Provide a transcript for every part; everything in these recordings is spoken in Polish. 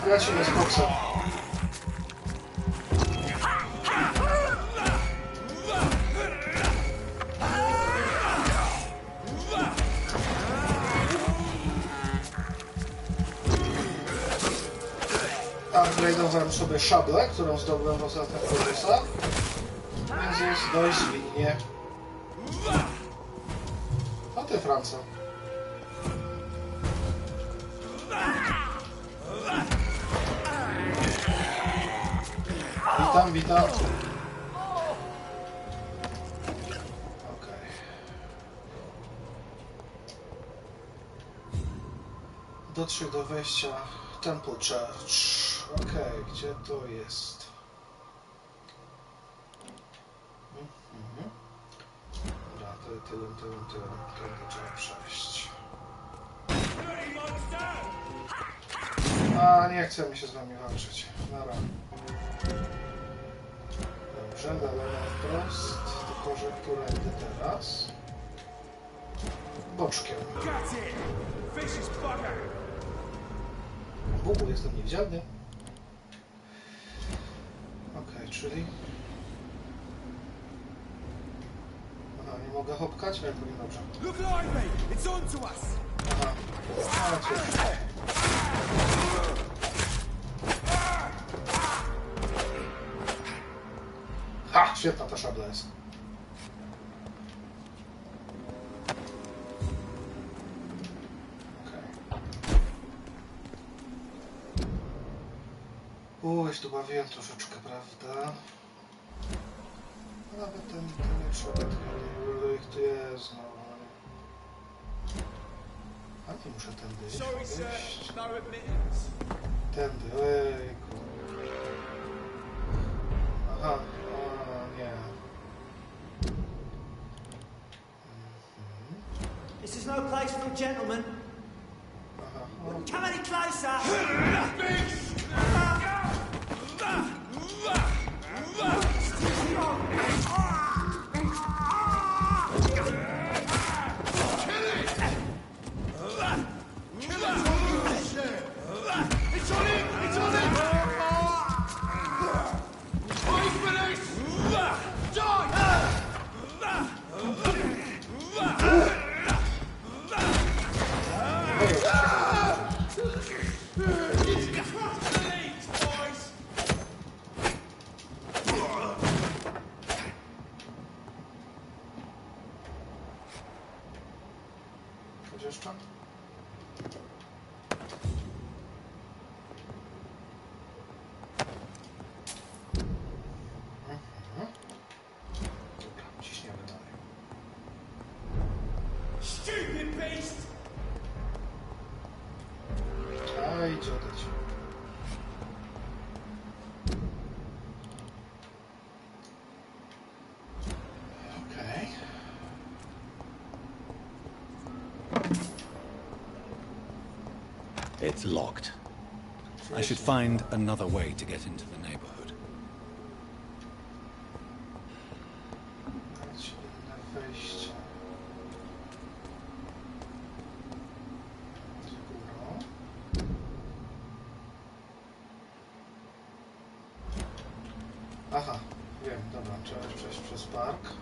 Lecimy z koksem. Upgrade'owałem sobie szablę, którą zdobyłem w ostatnich progresach, więc jest dość zwinnie. A ty, Franco. Witam, witam. Okej. Dotrzyj do wejścia Temple Church. Okej, gdzie to jest? Dobra, to tyłem trzeba przejść. A, nie chce mi się z wami walczyć. Dobra. Dobrze, dalej wprost. Tylko, że którędy teraz? Boczkiem. Bubu, jestem niewidzialny. Okej, czyli... Aha, nie mogę hopkać? Ale powiem dobrze. Aha, ale cóż. Ha! Świetna ta szabla jest. Uj, tu bawiłem troszeczkę, prawda? Nawet ten nie trzeba, ile ich tu jest, no. A nie muszę tędy iść. Tędy, ojejku. Aha, o nie. This is no place for a gentleman. Aha, Come any closer! jeszcze? Dobra, ciśniemy dalej. Stupid beast! A idzie oddać. Okej. It's locked. I should find another way to get into the neighborhood. Inne wejście. Z górą. Aha, wiem, dobra, trzeba przejść przez park.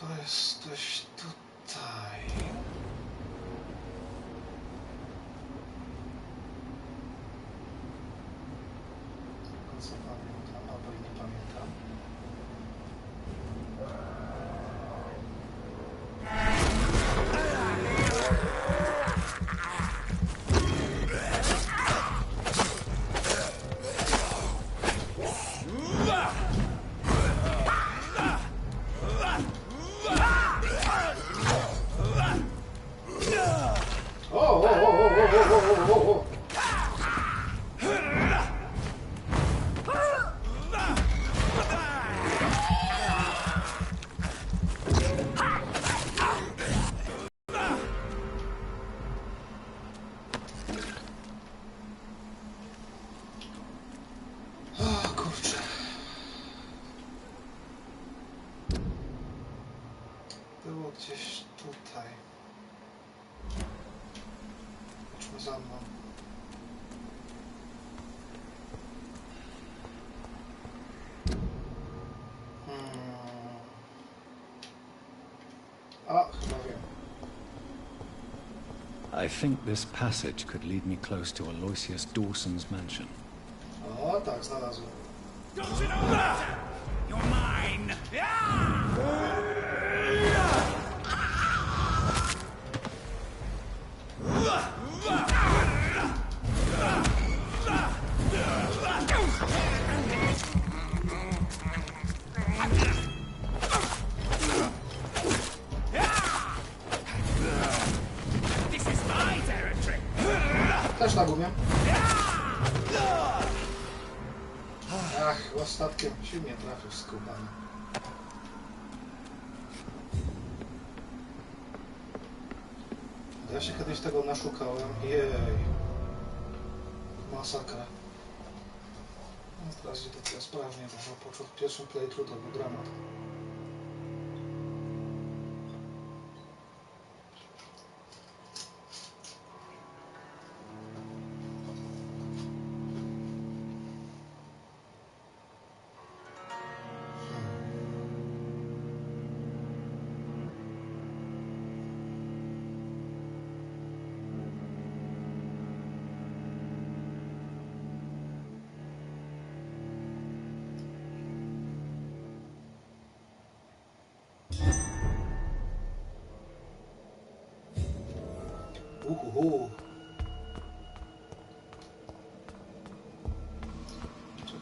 To jest coś tutaj. Tylko co pamiętam, albo i nie pamiętam. gdzieś tutaj. Chodźmy za mną. A, chyba wiem. I think this passage could lead me close to Aloysius Dawson's mansion. O, tak, znalazłem. Don't you know that? You're mine! This is my territory! Też tak umiem. Ach, ostatkiem silnie trafił skubany. Ja się kiedyś tego naszukałem. Jej. Masakra. No teraz idzie to tyle sprawnie, bo po pierwszym playthrough to był dramat.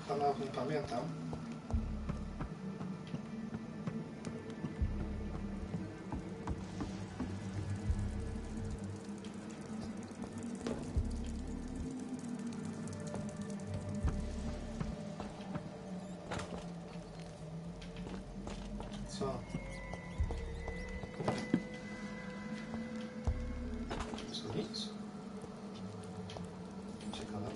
Chyba nawet nie pamiętam. Co? Co nic? Ciekawe.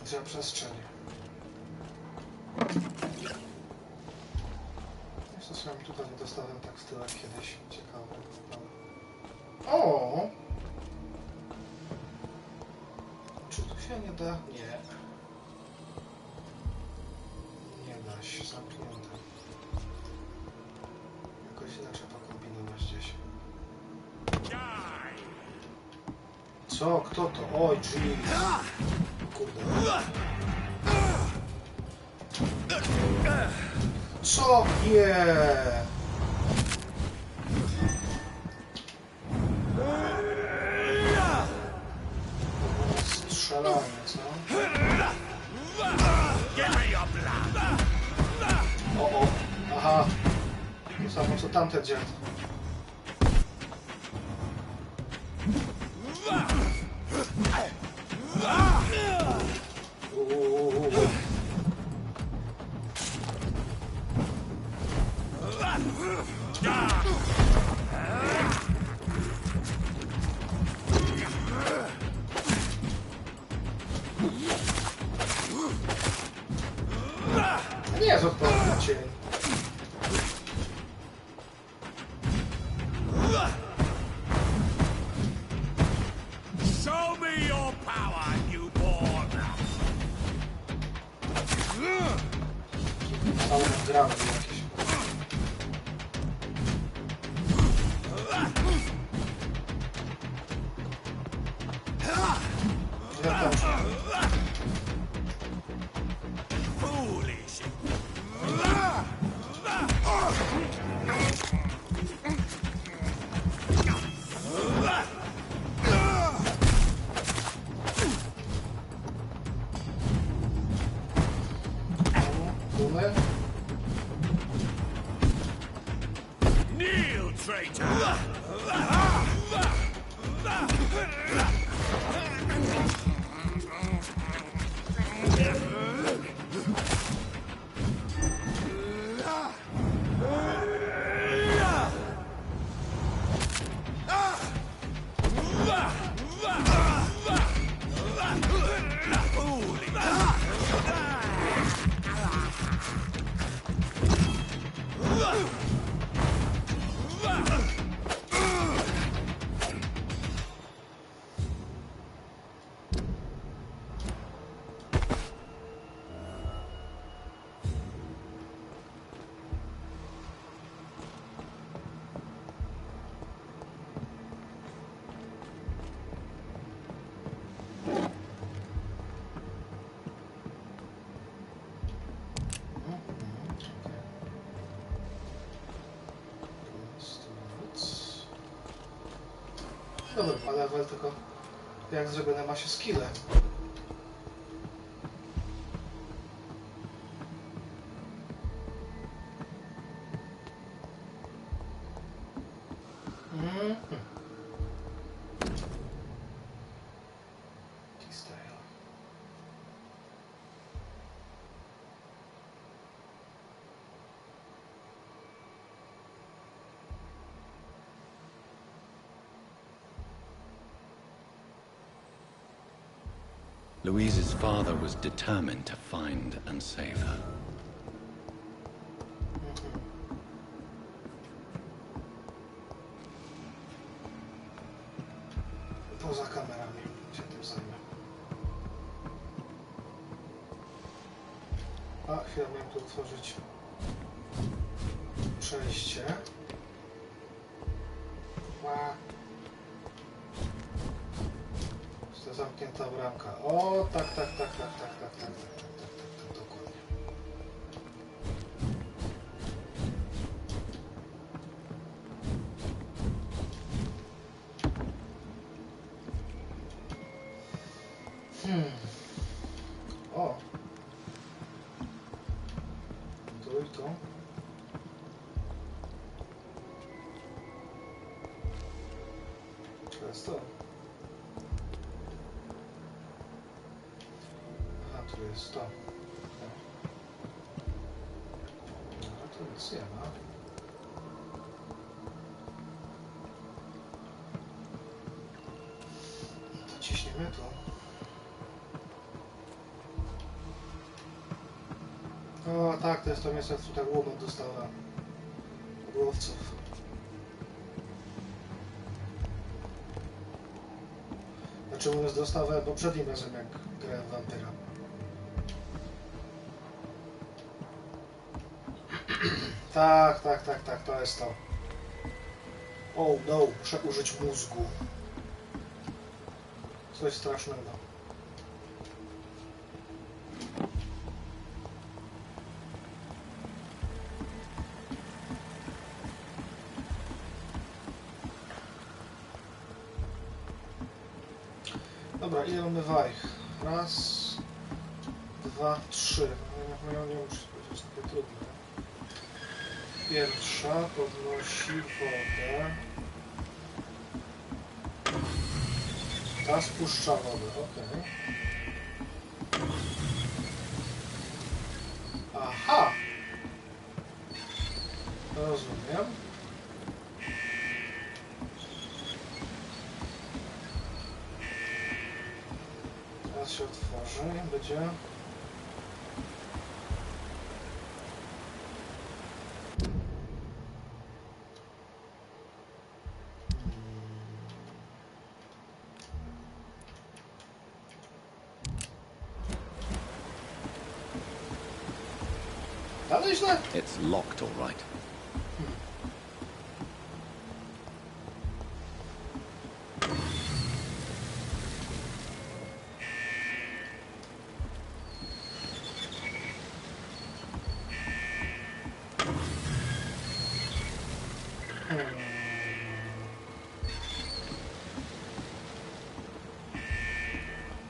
Za przestrzenie. Czasami tutaj nie dostałem tak z tyłek kiedyś. Ciekawe. O! Czy tu się nie da? Nie. Nie da się. Zamknięte. Jakoś inaczej pokombinować gdzieś. Co? Kto to? Oj, jeez. Kurde. Co? Nie. Strzelanie, co? O, aha. To samo co tamte dziad. Nie jest odpowiedź na cień. Show me your power, newborn! Całe gramy jakieś. Ja tam. Foolish! Dumy. Kneel, traitor! Dobra, ale level tylko jak zrobione ma się skille. Louise's father was determined to find and save her. Poza kamerami się tym zajmę. A, chwilę miałem tu otworzyć przejście. To zamknięta bramka. O, tak, dokładnie. O. Tu i tu. To jest to. Aha, tu jest to. No, tu nic nie ma. To ciśniemy tu. O tak, to jest to miejsce, w którym tak łomot dostała od łowców. Znaczy mówiąc, dostawałem poprzednim razem, jak grałem w Vampyra. Tak, to jest to. Oh no, muszę użyć mózgu. Coś strasznego. Dobra, ile mamy wajch? Raz, dwa, trzy. No, nie muszę powiedzieć, takie trudne. Pierwsza podnosi wodę. Ta spuszcza wodę, ok. Aha! Rozumiem. Teraz się otworzy i będzie... Dalej źle? It's locked, all right.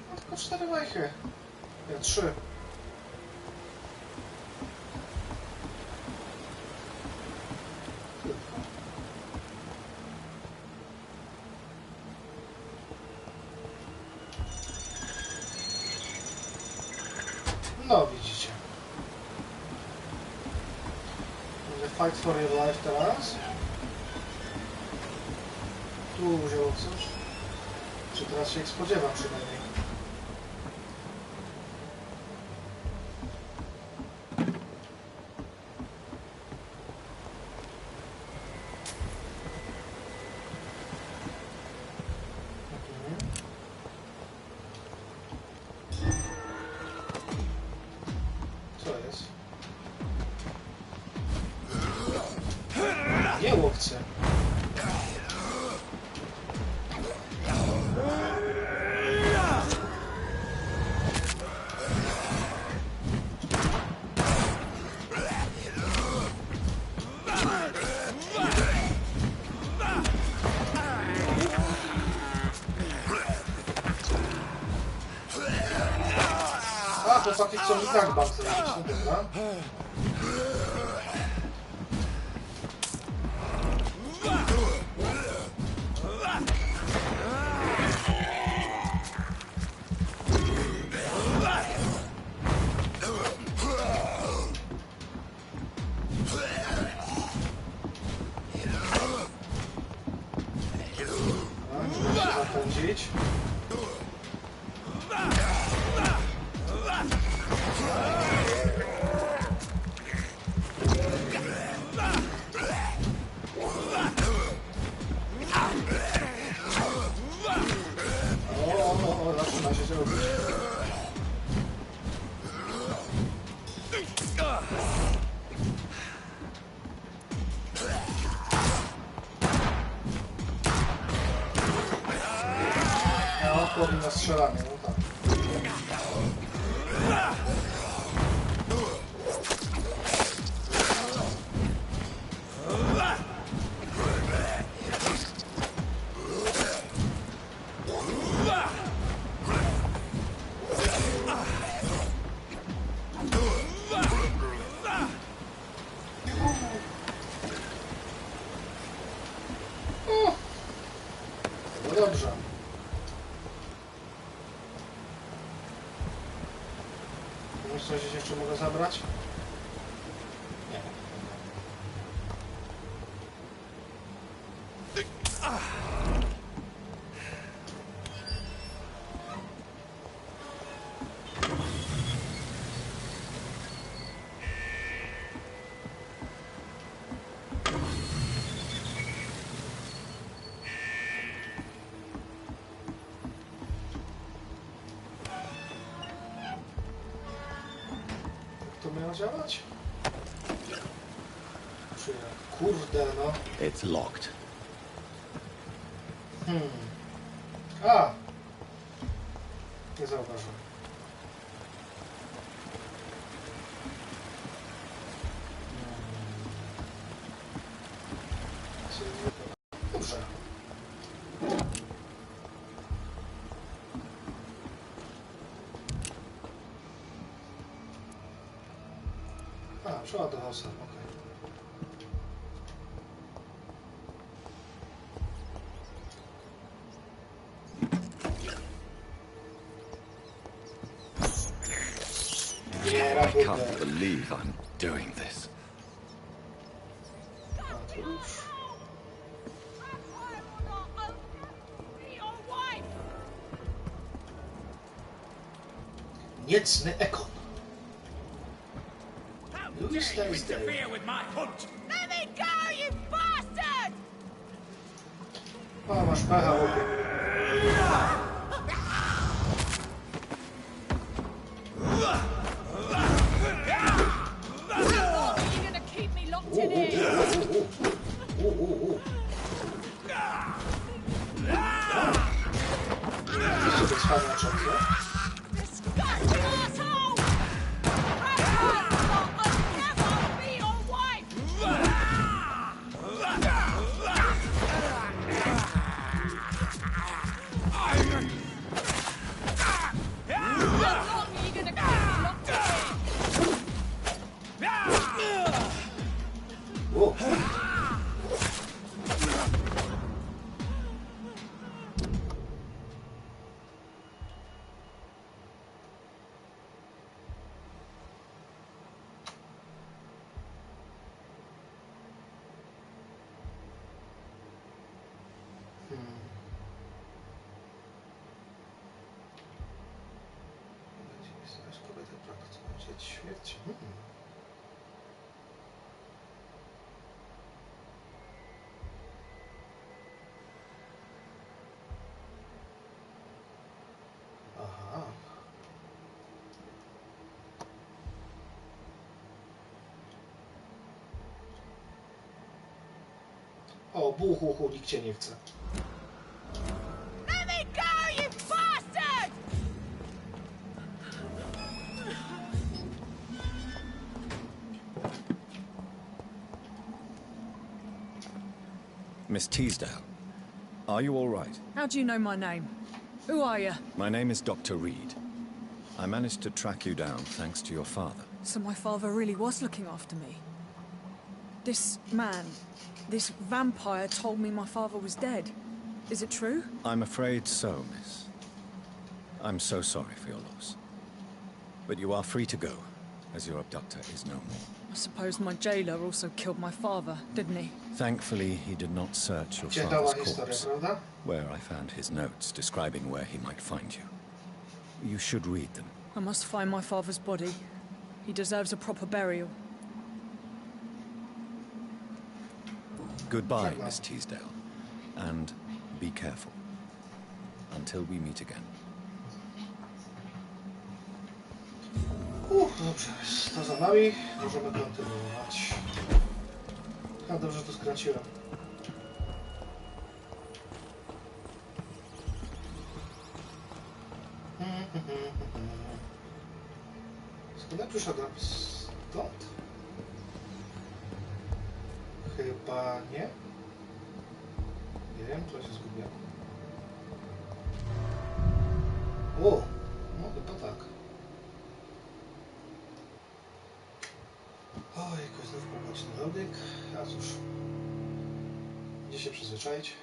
No tylko 4 wajchy. Ja 3. No widzicie. Będzie fight for your life teraz. Tu wziął coś. Czy teraz się ich spodziewam przynajmniej. łowcy. A, chłopaki chcą mi gangbang zrobić, no dobra. Zapędzić. O, zaczyna się robić. Odporny na strzelanie, no tak. No dobrze. Coś jeszcze mogę zabrać? Nie. To miało działać? Czy jak? Kurde, no. It's locked. A! Nie zauważyłem. Dobrze. A, przeładował sam, okej. I can't believe I'm doing this. Niecny Ekon. You interfere with my hunt. Let me go, you bastard! O, masz pecha, łopie. You're gonna keep me locked in here. Jeszcze to trwa na czas, Disgusting asshole! I'll never be your wife! How long are you gonna keep me locked in here? o. Znasz kobietę praktykującą śmierć. Aha. O, buchu, nikt cię nie chce. Let me go, you bastard! Miss Teasdale, are you all right? How do you know my name? Who are you? My name is Dr. Reed. I managed to track you down thanks to your father. So my father really was looking after me. This man, this vampire told me my father was dead. Is it true? I'm afraid so, miss. I'm so sorry for your loss. But you are free to go, as your abductor is no more. I suppose my jailer also killed my father, didn't he? Thankfully, he did not search your Ciekawa father's historia, corpse, prawda? where I found his notes describing where he might find you. You should read them. I must find my father's body. He deserves a proper burial. Goodbye, Miss Teasdale. And be careful. Until we meet again. Dobrze, to za nami. Możemy kontynuować. A dobrze to skręciłem. Skąd ja przyszedłem? Stąd? Chyba nie. Nie wiem, to się zgubiłem. O! No chyba tak. Ojku, znów popatrzny loading. A cóż. Gdzie się przyzwyczaić?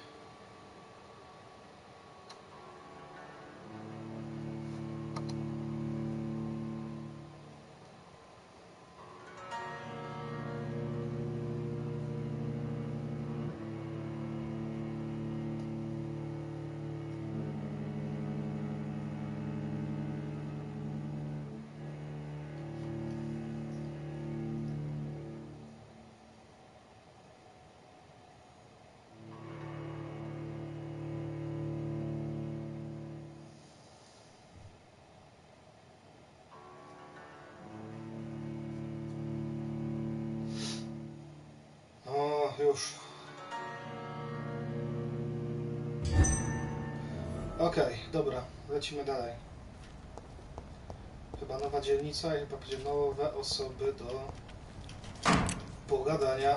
Już. Okej, dobra, lecimy dalej. Chyba nowa dzielnica i chyba będzie nowe osoby do pogadania.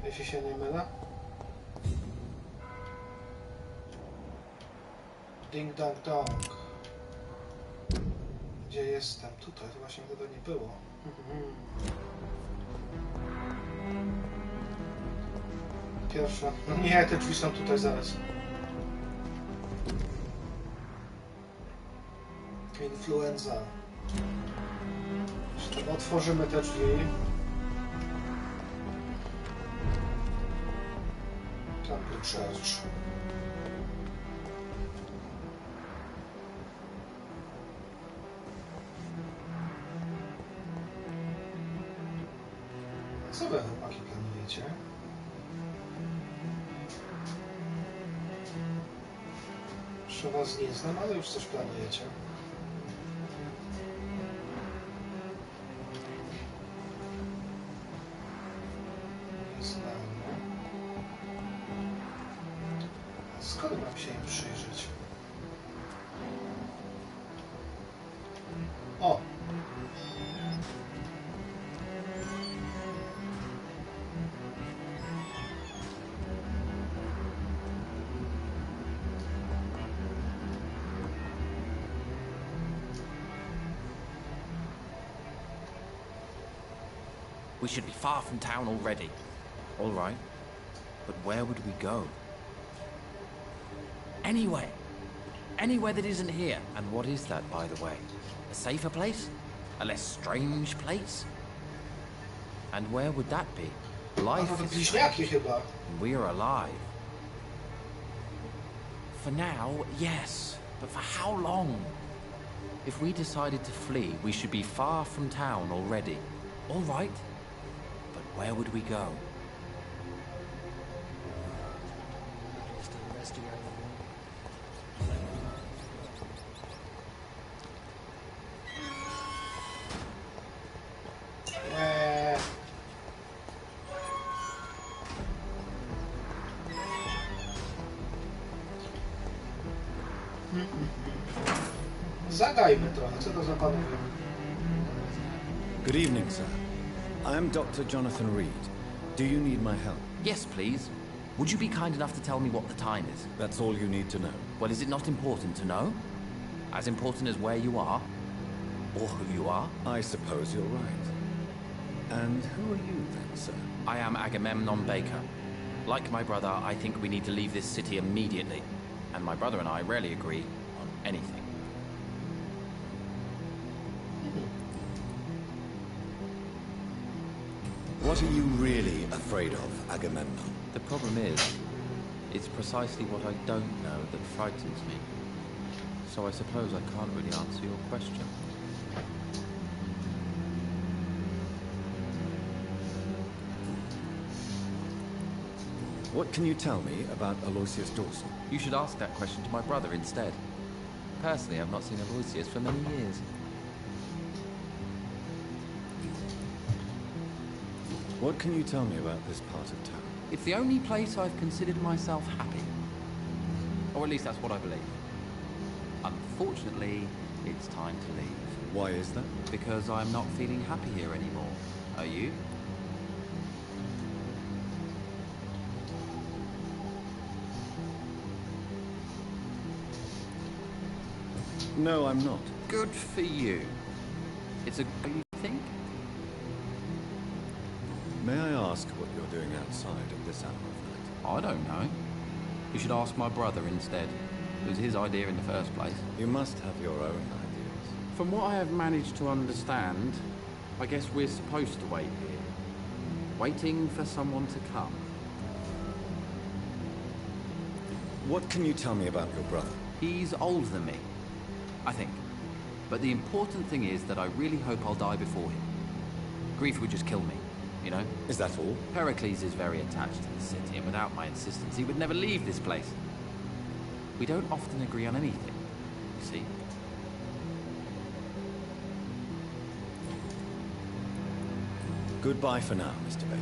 Jeśli się nie mylę. Ding dang dong. Gdzie jestem? Tutaj, to właśnie tego nie było. Pierwsza. No nie, te drzwi są tutaj zaraz. Influenza. Otworzymy te drzwi. Temple Church. Co wy, chłopaki, planujecie? Jeszcze was nie znam, ale już coś planujecie. Nie znamy. Skąd mam się im przyjrzeć? O! We should be far from town already. All right. But where would we go? Anywhere. Anywhere that isn't here. And what is that, by the way? A safer place? A less strange place? And where would that be? Life to is bliźniaki chyba. and we're alive. For now, yes. But for how long? If we decided to flee, we should be far from town already. All right. But where would we go? Zagajmy trochę, co to za panowie? Good evening, sir. I am Dr. Jonathan Reed. Do you need my help? Yes, please. Would you be kind enough to tell me what the time is? That's all you need to know. Well, is it not important to know? As important as where you are? Or who you are? I suppose you're right. And who are you then, sir? I am Agamemnon Baker. Like my brother, I think we need to leave this city immediately. And my brother and I rarely agree on anything. What are you really afraid of, Agamemnon? The problem is, it's precisely what I don't know that frightens me. So I suppose I can't really answer your question. What can you tell me about Aloysius Dawson? You should ask that question to my brother instead. Personally, I've not seen Aloysius for many years. What can you tell me about this part of town? It's the only place I've considered myself happy. Or at least that's what I believe. Unfortunately, it's time to leave. Why is that? Because I'm not feeling happy here anymore. Are you? No, I'm not. Good for you. It's a good thing? May I ask what you're doing outside at this hour of night? I don't know. You should ask my brother instead. It was his idea in the first place. You must have your own ideas. From what I have managed to understand, I guess we're supposed to wait here. Waiting for someone to come. What can you tell me about your brother? He's older than me, I think. But the important thing is that I really hope I'll die before him. Grief would just kill me, you know? Is that all? Pericles is very attached to the city, and without my insistence, he would never leave this place. We don't often agree on anything, you see? Goodbye for now, Mr. Baker.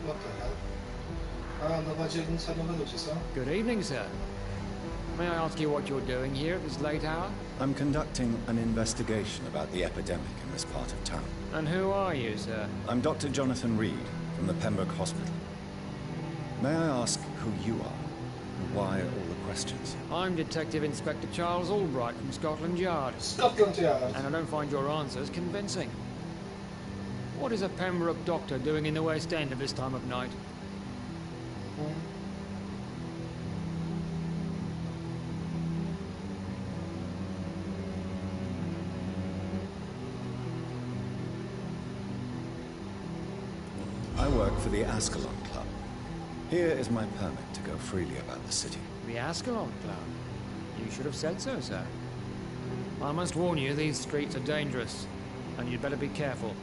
What the hell? A, nowa dzielnica, nowe ludzie, co? Good evening, sir. May I ask you what you're doing here at this late hour? I'm conducting an investigation about the epidemic in this part of town. And who are you, sir? I'm Dr. Jonathan Reed from the Pembroke Hospital. May I ask who you are? And why all the questions? I'm Detective Inspector Charles Albright from Scotland Yard. Scotland Yard. And I don't find your answers convincing. What is a Pembroke doctor doing in the West End at this time of night? I work for the Ascalon Club. Here is my permit to go freely about the city. The Ascalon Club? You should have said so, sir. I must warn you, these streets are dangerous, and you'd better be careful.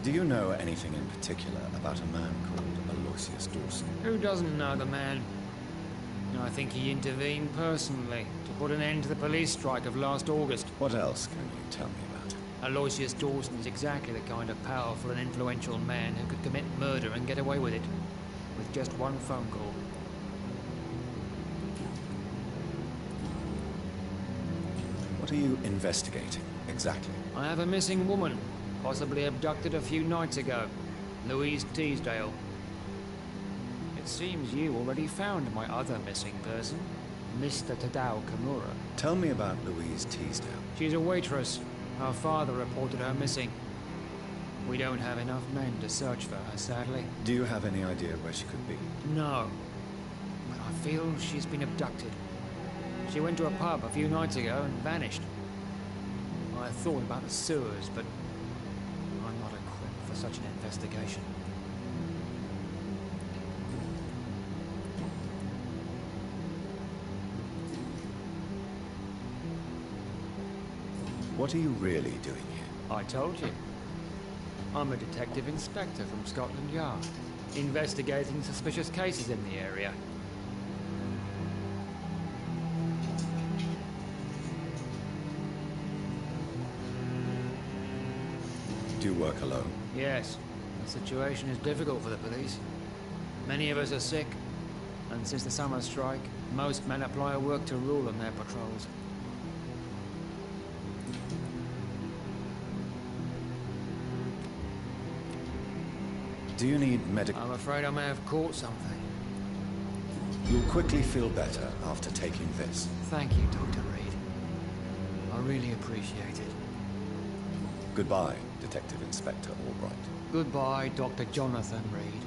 Do you know anything in particular about a man called Aloysius Dawson? Who doesn't know the man? I think he intervened personally to put an end to the police strike of last August. What else can you tell me about him? Aloysius Dawson is exactly the kind of powerful and influential man who could commit murder and get away with it, with just one phone call. What are you investigating, exactly? I have a missing woman, possibly abducted a few nights ago, Louise Teasdale. It seems you already found my other missing person, Mr. Tadao Kimura. Tell me about Louise Teasdale. She's a waitress. Her father reported her missing. We don't have enough men to search for her, sadly. Do you have any idea where she could be? No. But I feel she's been abducted. She went to a pub a few nights ago and vanished. I thought about the sewers, but I'm not equipped for such an investigation. What are you really doing here? I told you. I'm a detective inspector from Scotland Yard, investigating suspicious cases in the area. Do you work alone? Yes. The situation is difficult for the police. Many of us are sick, and since the summer strike, most men apply a work to rule on their patrols. Do you need medical? I'm afraid I may have caught something. You'll quickly feel better after taking this. Thank you, Dr. Reed. I really appreciate it. Goodbye, Detective Inspector Albright. Goodbye, Dr. Jonathan Reed.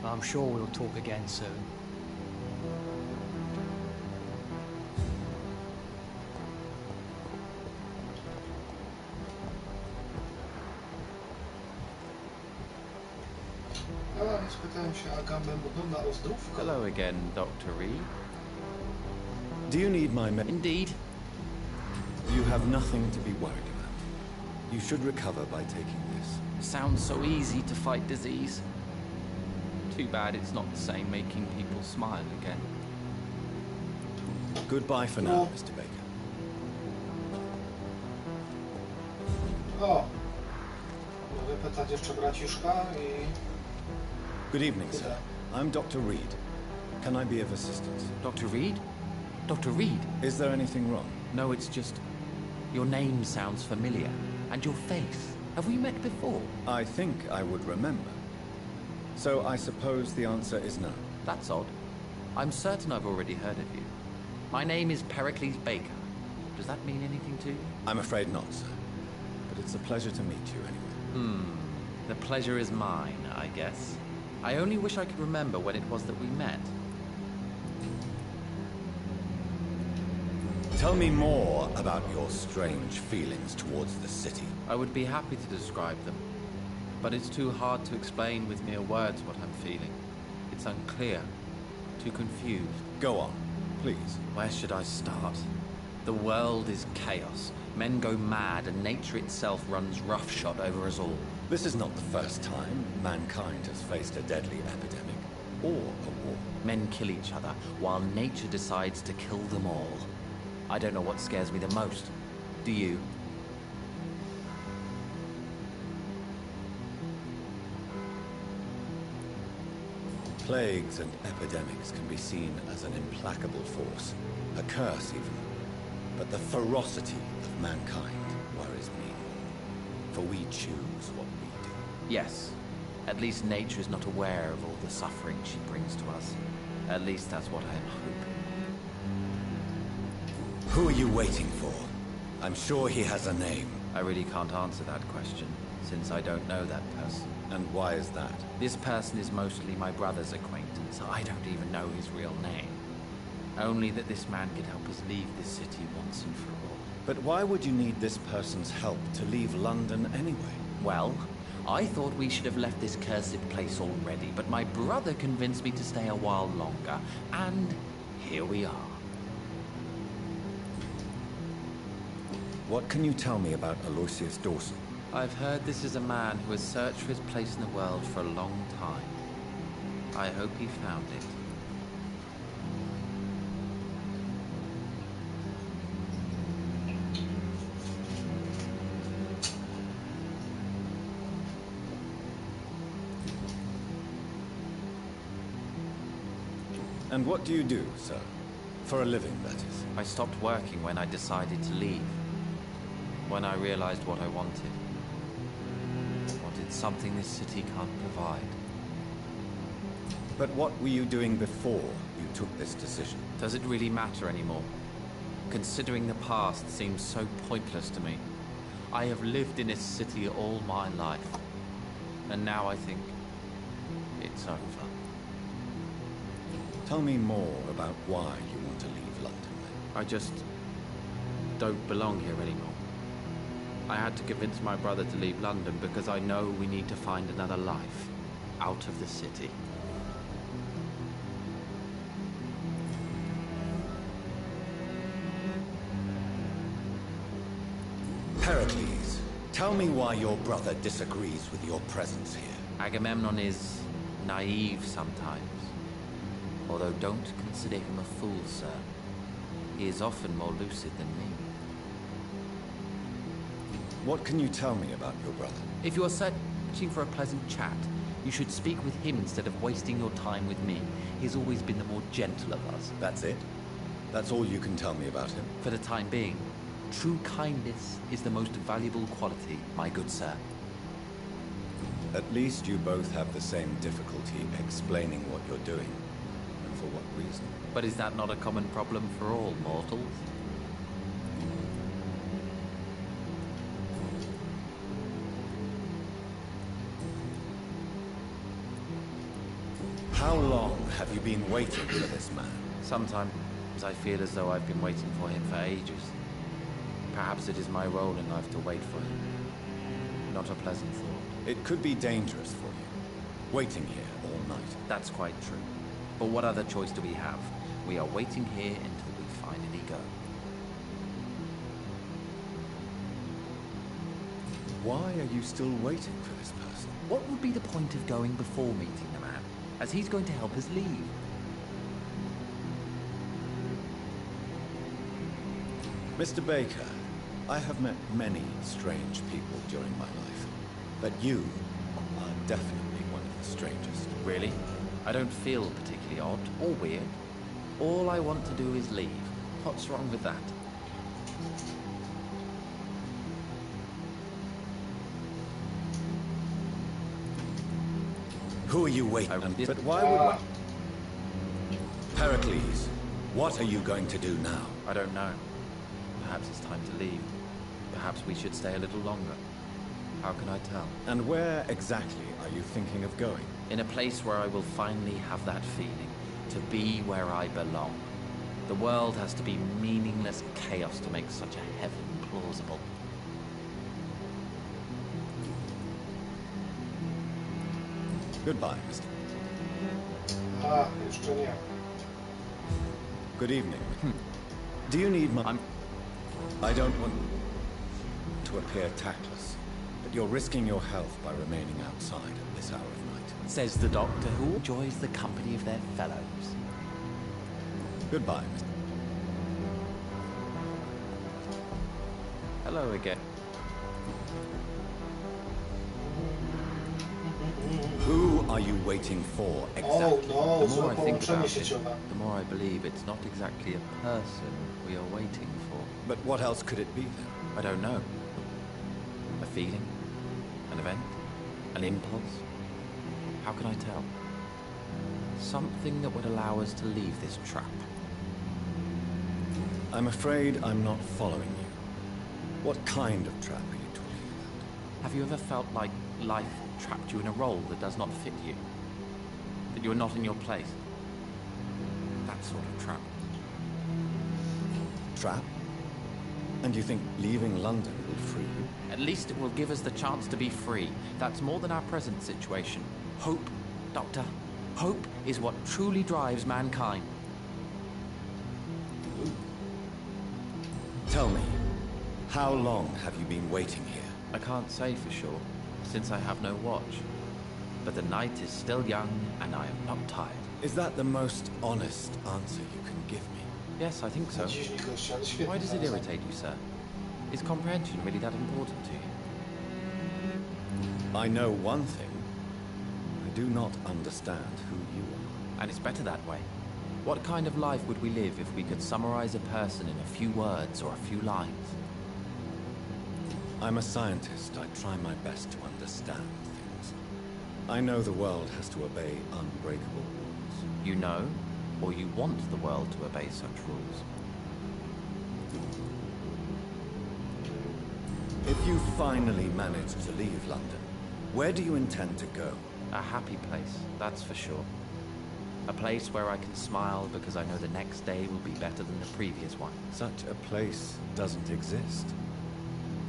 I'm sure we'll talk again soon. A więc pytałem się, a Gambem wygląda ozdrówka? Hello again, Dr. Reed. Do you need my Indeed. You have nothing to be worried about. You should recover by taking this. Sounds so easy to fight disease. Too bad it's not the same making people smile again. Goodbye for now, Mr. Baker. O! Mogę pytać jeszcze braciszka i... Good evening, sir. I'm Dr. Reed. Can I be of assistance? Dr. Reed? Dr. Reed? Is there anything wrong? No, it's just... Your name sounds familiar. And your face. Have we met before? I think I would remember. So I suppose the answer is no. That's odd. I'm certain I've already heard of you. My name is Pericles Baker. Does that mean anything to you? I'm afraid not, sir. But it's a pleasure to meet you anyway. The pleasure is mine, I guess. I only wish I could remember when it was that we met. Tell me more about your strange feelings towards the city. I would be happy to describe them. But it's too hard to explain with mere words what I'm feeling. It's unclear. Too confused. Go on, please. Where should I start? The world is chaos. Men go mad and nature itself runs roughshod over us all. This is not the first time mankind has faced a deadly epidemic or a war. Men kill each other while nature decides to kill them all. I don't know what scares me the most. Do you? Plagues and epidemics can be seen as an implacable force, a curse even. But the ferocity of mankind worries me, for we choose what we do. Yes. At least nature is not aware of all the suffering she brings to us. At least that's what I am hoping. Who are you waiting for? I'm sure he has a name. I really can't answer that question, since I don't know that person. And why is that? This person is mostly my brother's acquaintance. I don't even know his real name. Only that this man can help us leave this city once and for all. But why would you need this person's help to leave London anyway? Well, I thought we should have left this cursed place already, but my brother convinced me to stay a while longer, and here we are. What can you tell me about Aloysius Dawson? I've heard this is a man who has searched for his place in the world for a long time. I hope he found it. And what do you do, sir? For a living, that is. I stopped working when I decided to leave. When I realized what I wanted. Wanted something this city can't provide. But what were you doing before you took this decision? Does it really matter anymore? Considering the past seems so pointless to me. I have lived in this city all my life. And now I think it's over. Tell me more about why you want to leave London, then. I just don't belong here anymore. I had to convince my brother to leave London because I know we need to find another life out of the city. Pericles, tell me why your brother disagrees with your presence here. Agamemnon is naive sometimes. Although don't consider him a fool, sir. He is often more lucid than me. What can you tell me about your brother? If you are set... searching for a pleasant chat, you should speak with him instead of wasting your time with me. He's always been the more gentle of us. That's it? That's all you can tell me about him? For the time being, true kindness is the most valuable quality, my good sir. At least you both have the same difficulty explaining what you're doing, and for what reason. But is that not a common problem for all mortals? How long have you been waiting for this man? Sometimes I feel as though I've been waiting for him for ages. Perhaps it is my role in life to wait for him. Not a pleasant thought. It could be dangerous for you, waiting here all night. That's quite true. But what other choice do we have? We are waiting here until we finally go. Why are you still waiting for this person? What would be the point of going before meeting the man, as he's going to help us leave? Mr. Baker, I have met many strange people during my life, but you are definitely one of the strangest. Really? I don't feel particularly odd or weird. All I want to do is leave. What's wrong with that? Who are you waiting on? But why would... Pericles, what are you going to do now? I don't know. Perhaps it's time to leave. Perhaps we should stay a little longer. How can I tell? And where exactly are you thinking of going? In a place where I will finally have that feeling. To be where I belong. The world has to be meaningless chaos to make such a heaven plausible. Goodbye, Mr. A, jeszcze nie. Good evening. Do you need my... I don't want to appear tactless, but you're risking your health by remaining outside at this hour of night. Says the doctor who enjoys the company of their fellows. Goodbye, Mr. Hello again. Who are you waiting for exactly? O, no, The more złe I think połączenie about it, sieciowe. the more I believe it's not exactly a person we are waiting for. But what else could it be then? I don't know. A feeling? An event? An impulse? How can I tell? Something that would allow us to leave this trap. I'm afraid I'm not following you. What kind of trap are you talking about? Have you ever felt like life trapped you in a role that does not fit you? That you're not in your place? That sort of trap. Trap? And you think leaving London will free you? At least it will give us the chance to be free. That's more than our present situation. Hope, Doctor. Hope is what truly drives mankind. Tell me, how long have you been waiting here? I can't say for sure, since I have no watch. But the night is still young, and I am not tired. Is that the most honest answer you can give me? Yes, I think so. Dziś nie gościa, ale świetnie. Why does it irritate you, sir? Is comprehension really that important to you? I know one thing. I do not understand who you are. And it's better that way. What kind of life would we live if we could summarize a person in a few words or a few lines? I'm a scientist. I try my best to understand things. I know the world has to obey unbreakable rules. You know, or you want the world to obey such rules. If you finally manage to leave London, where do you intend to go? A happy place, that's for sure. A place where I can smile because I know the next day will be better than the previous one. Such a place doesn't exist.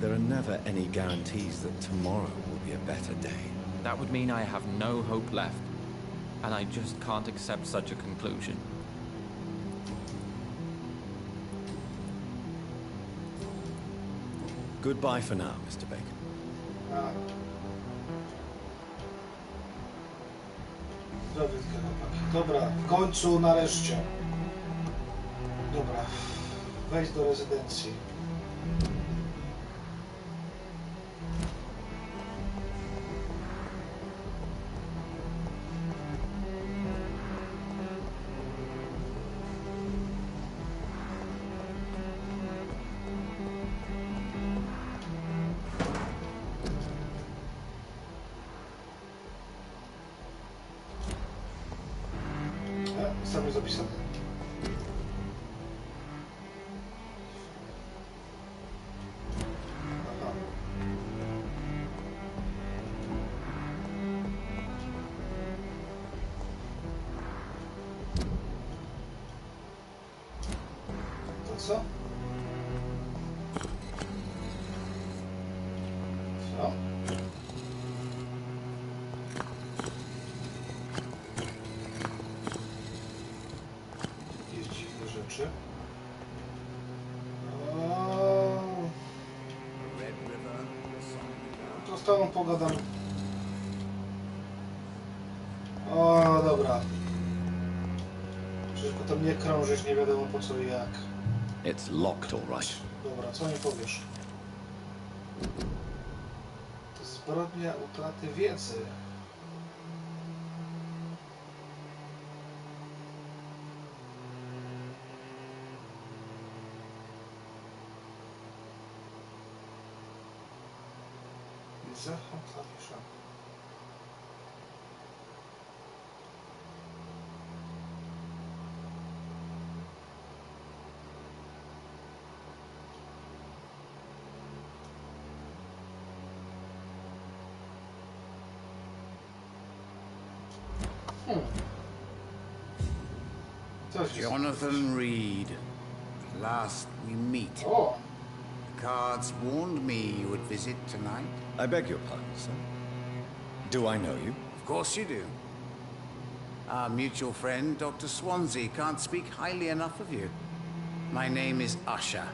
There are never any guarantees that tomorrow will be a better day. That would mean I have no hope left. And I just can't accept such a conclusion. Goodbye for now, Mr. Bacon. A. Zdrowiutko, chłopaki. Dobra, w końcu, nareszcie. Dobra, wejdź do rezydencji. napisane? Aha. To co? Co? Jakieś dziwne rzeczy. To z tobą pogadam. O, dobra. Przecież potem nie krążyć, nie wiadomo po co i jak. It's locked, all right. Dobra, co mi powiesz? To zbrodnia utraty wiedzy. Zachód zapiszę. Coś jest. Jonathan Reed. At last we meet. O! The cards warned me you would visit tonight. I beg your pardon, sir. Do I know you? Of course you do. Our mutual friend, Dr. Swansea, can't speak highly enough of you. My name is Usher.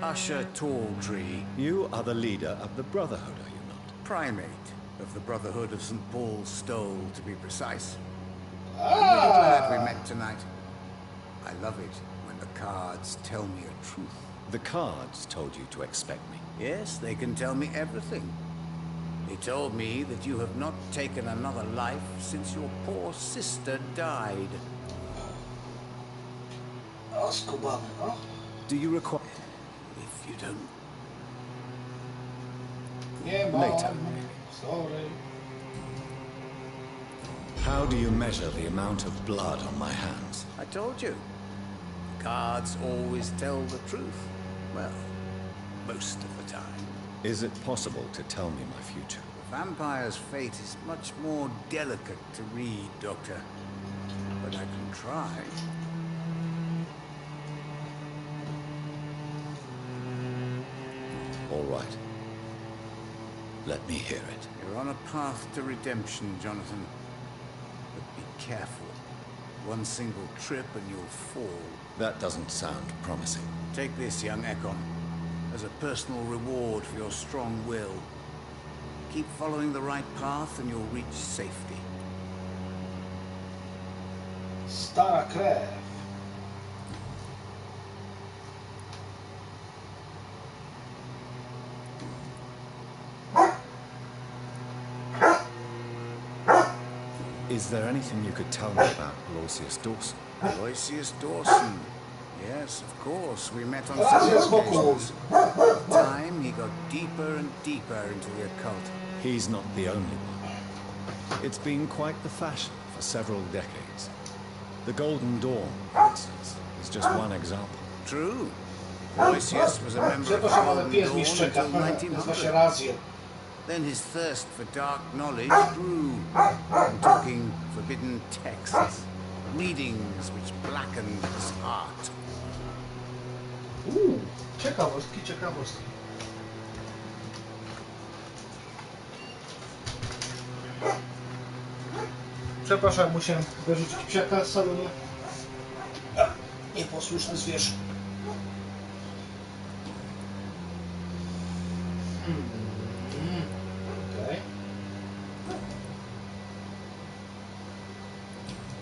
Usher Talltree. You are the leader of the Brotherhood, are you not? Primate of the Brotherhood of St. Paul's Stole, to be precise. I'm really glad we met tonight. I love it when the cards tell me a truth. The cards told you to expect me. Yes, they can tell me everything. They told me that you have not taken another life since your poor sister died. O, skubany, no. Do you require... If you don't... Nie ma. Later. Sorry. How do you measure the amount of blood on my hands? I told you. The cards always tell the truth. Well, most of the time. Is it possible to tell me my future? The vampire's fate is much more delicate to read, Doctor. But I can try. All right. Let me hear it. You're on a path to redemption, Jonathan. But be careful. One single trip and you'll fall. That doesn't sound promising. Take this, young Ekon, as a personal reward for your strong will. Keep following the right path and you'll reach safety. Stara krew. Is there anything you could tell me about Aloysius Dawson? Aloysius Dawson. Yes, of course. We met on Aloysius several Dawson. occasions. With time, he got deeper and deeper into the occult. He's not the only one. It's been quite the fashion for several decades. The Golden Dawn, for instance, is just one example. True. Aloysius was a member of the Przepraszam, ale Golden pies Dawn mi szczeka. until Nazywa się 1900. Raziel. Then his thirst for dark knowledge grew, and talking forbidden texts, readings which blackened his heart. Ciekawostki, ciekawostki. Przepraszam, musiałem wyrzucić psiaka z salonu. Nieposłuszny zwierz. Okay.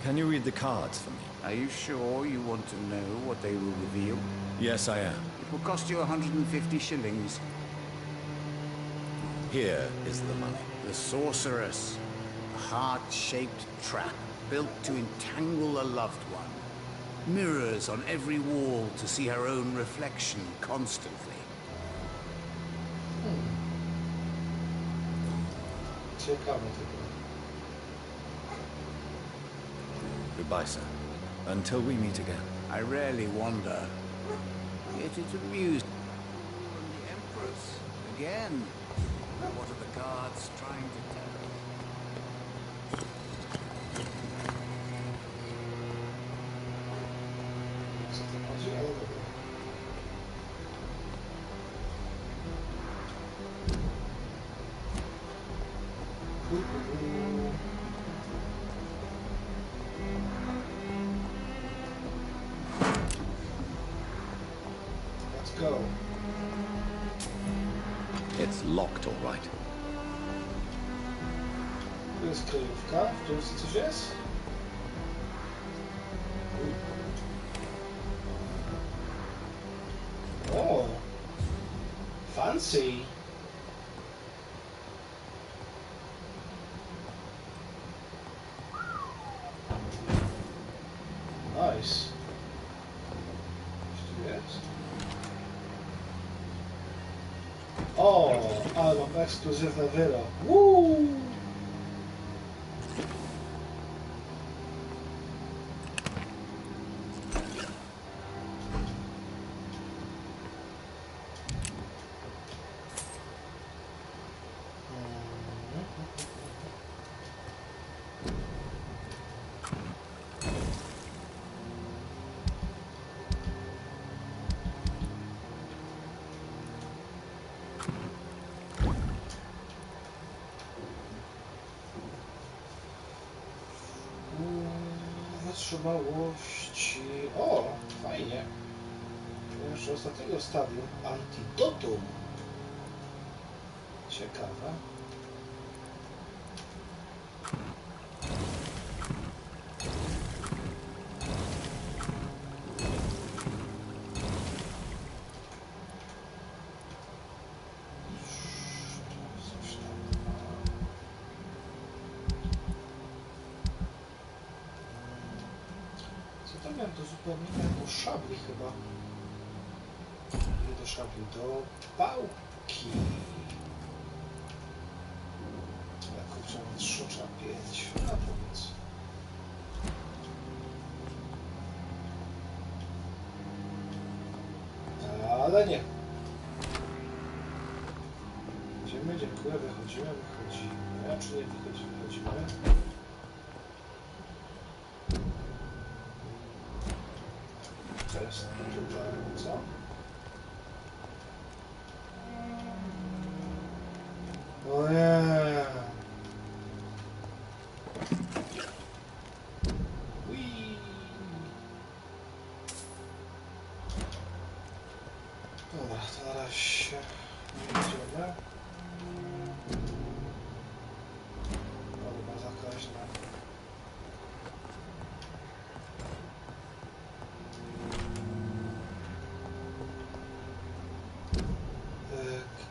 Can you read the cards for me? Are you sure you want to know what they will reveal? Yes, I am. It will cost you 150 shillings. Here is the money. The Sorceress. A heart-shaped trap built to entangle a loved one. Mirrors on every wall to see her own reflection constantly. Ciekawe tylko. Goodbye, sir. Until we meet again. I rarely wander. Yet it amused me. And the Empress. Again. What are the guards trying to tell us? Co to chodzi? Ale dobra. Let's go. It's locked, all right. Tu jest kryjówka, w kryjówce coś jest? O! Fancy! Nice. Co tu jest? O! Ale mam ekskluzywne wyro. Woo! Wytrzymałości. O, fajnie. Jeszcze ostatniego stadium. Antidotum. Ciekawe. To zupełnie jak do szabli chyba. Nie do szabli, do pałki. Ale kurczę, mam 3, trzeba 5. A powiedz. Ale nie. Idziemy, dziękuję, wychodzimy. Czy nie wychodzimy? To jest tutaj, co? O nie! Ui. Dobra, to na razie się idziemy. Dobra, zakaźna.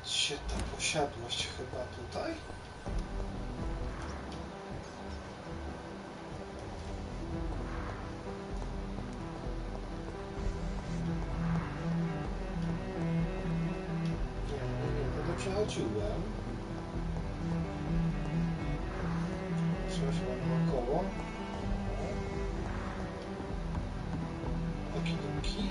Gdzie ta posiadłość? Chyba tutaj? Nie, to przechodziłem. Trzeba się naokoło. Okidoki.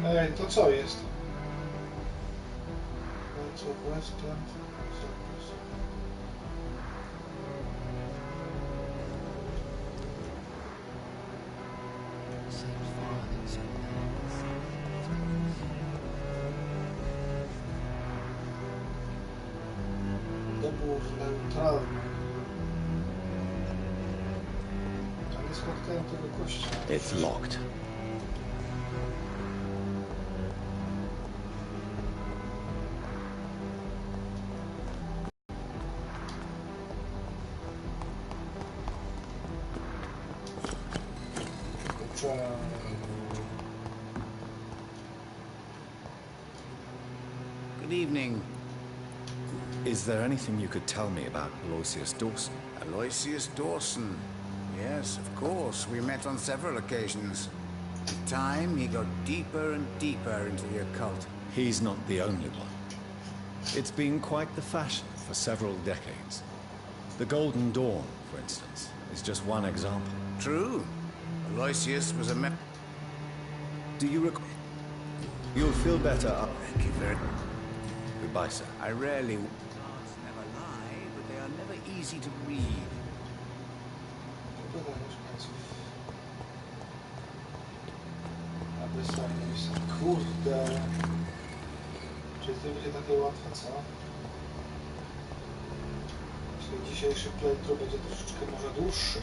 Ej, to co jest? Co Westland? Dobór neutralny. Ale nie spotkałem tego gościa. It's locked. Good evening. Is there anything you could tell me about Aloysius Dawson? Aloysius Dawson. Yes, of course. We met on several occasions. With time, he got deeper and deeper into the occult. He's not the only one. It's been quite the fashion for several decades. The Golden Dawn, for instance, is just one example. True. Aloysius was a man. Do you recall? You'll feel better up. Thank you very much. Goodbye, sir. I rarely... Gods never lie, but they are never easy to read. Aby sam kurde. Czy to będzie takie łatwe, co? Czyli dzisiejszy playthrough będzie troszeczkę może dłuższy.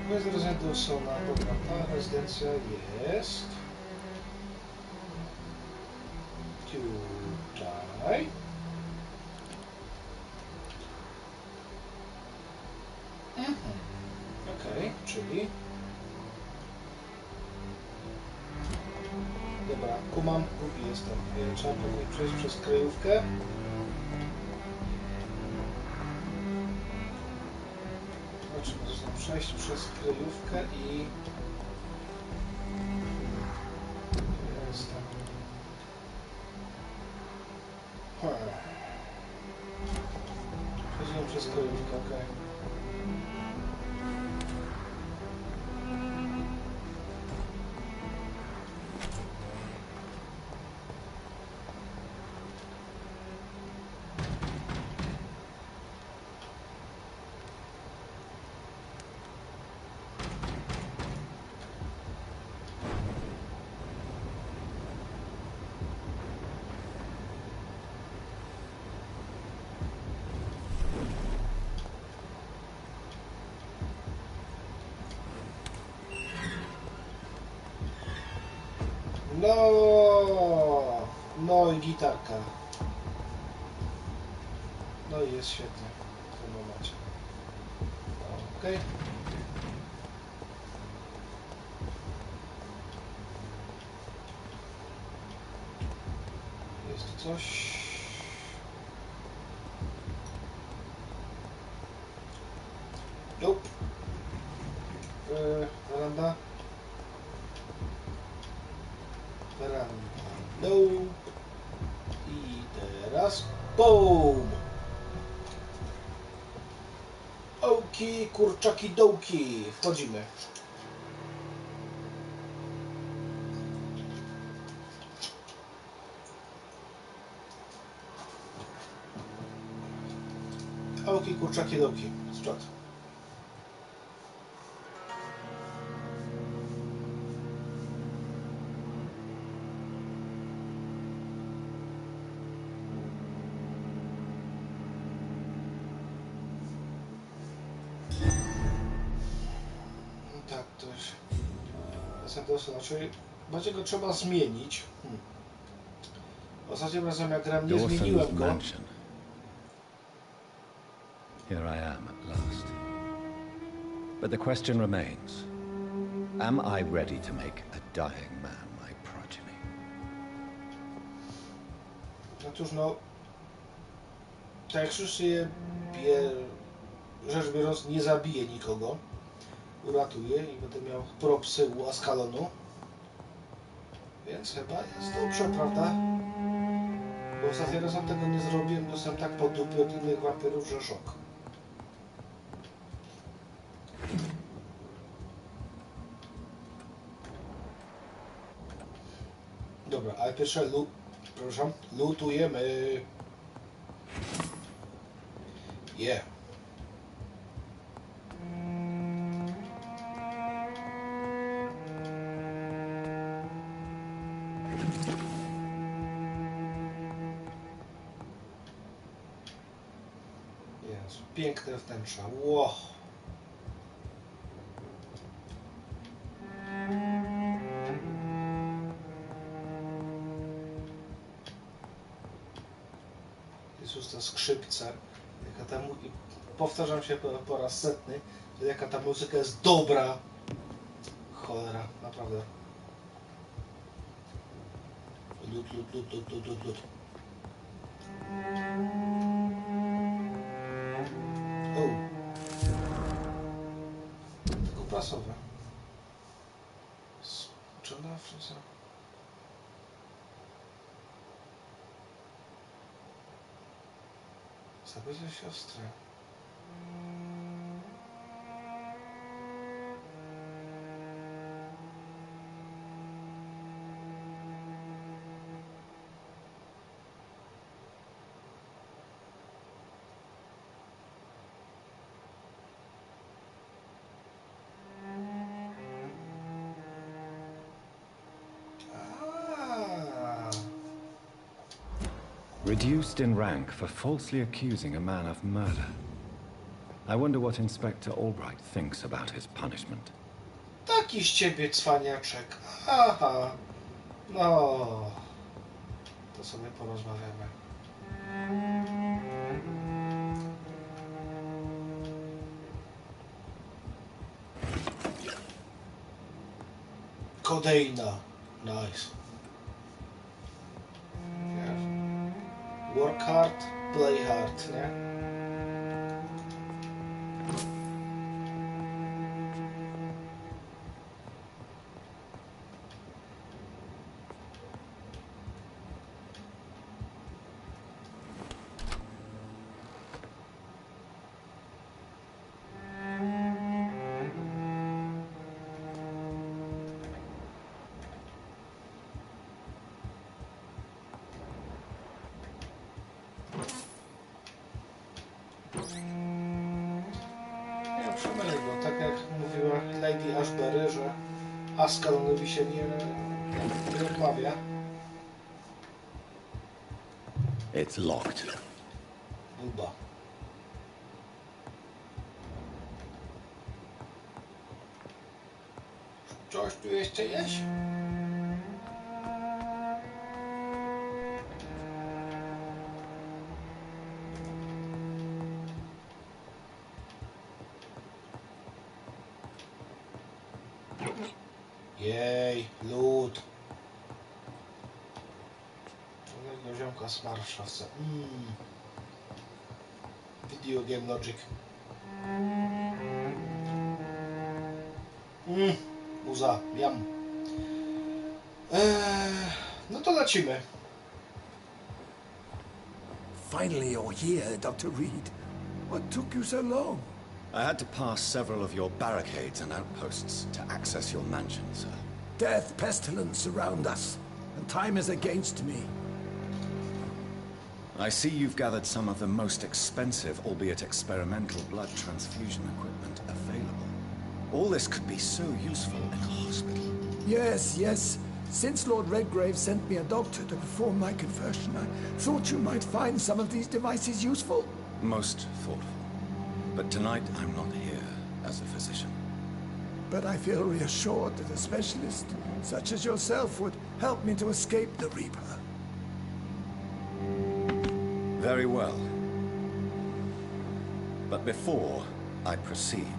Bez rezydentu są na dobra, ta rezydencja jest tutaj. Okej, czyli dobra, kumam, głupi jestem. Trzeba pewnie przejść przez kryjówkę. Zobaczymy, można przejść przez kryjówkę i jestem. Przechodzimy przez kryjówkę, okej. No i gitarka. No i jest świetnie w tym momencie. Okej. Jest tu coś. Nope. Veranda. No. I teraz BOOM! Ołki, kurczaki, dołki. Wchodzimy. Ołki, kurczaki, dołki. Z przodu. To znaczy, będzie go trzeba zmienić. Ostatnim razem jak grałem, nie zmieniłem go. Here I am at last. But the question remains. Am I ready to make a dying man my progeny? Otóż no, tak jak już rzecz biorąc, nie zabiję nikogo. Uratuję i będę miał propsy u Askalonu. Więc chyba jest dobrze, prawda? Bo ostatnio razem tego nie zrobiłem, dostałem tak po dupie od innych wampirów, że szok. Dobra, ale pierwsze lutujemy. Yeah. Piękne wnętrza. Wow. Jezus, te skrzypce. Jaka ta powtarzam się po raz setny, że jaka ta muzyka jest dobra. Cholera, naprawdę. Lud. O. Tylko prasowe. Smuczona freza. Zabiję siostrę. Reduced in rank for falsely accusing a man of murder. I wonder what Inspector Albright thinks about his punishment. Taki z ciebie cwaniaczek. Aha. No. To sobie porozmawiamy. Kodeina. Nice. Work hard, play hard, nie? Nie przemylę go, tak jak mówiła Lady Ashbury, że Askalonowi się nie odmawia. It's locked. Buba. Coś tu jeszcze jest? Jej, lód. Człowiek ziomka z marszawca. Video game logic. Muza, jam. No to lecimy. Finally you're here, Dr. Reed. What took you so long? I had to pass several of your barricades and outposts to access your mansion, sir. Death, pestilence surround us, and time is against me. I see you've gathered some of the most expensive, albeit experimental, blood transfusion equipment available. All this could be so useful in a hospital. Yes, yes. Since Lord Redgrave sent me a doctor to perform my conversion, I thought you might find some of these devices useful. Most thoughtful. But tonight I'm not here as a physician. But I feel reassured that a specialist such as yourself would help me to escape the Reaper. Very well. But before I proceed,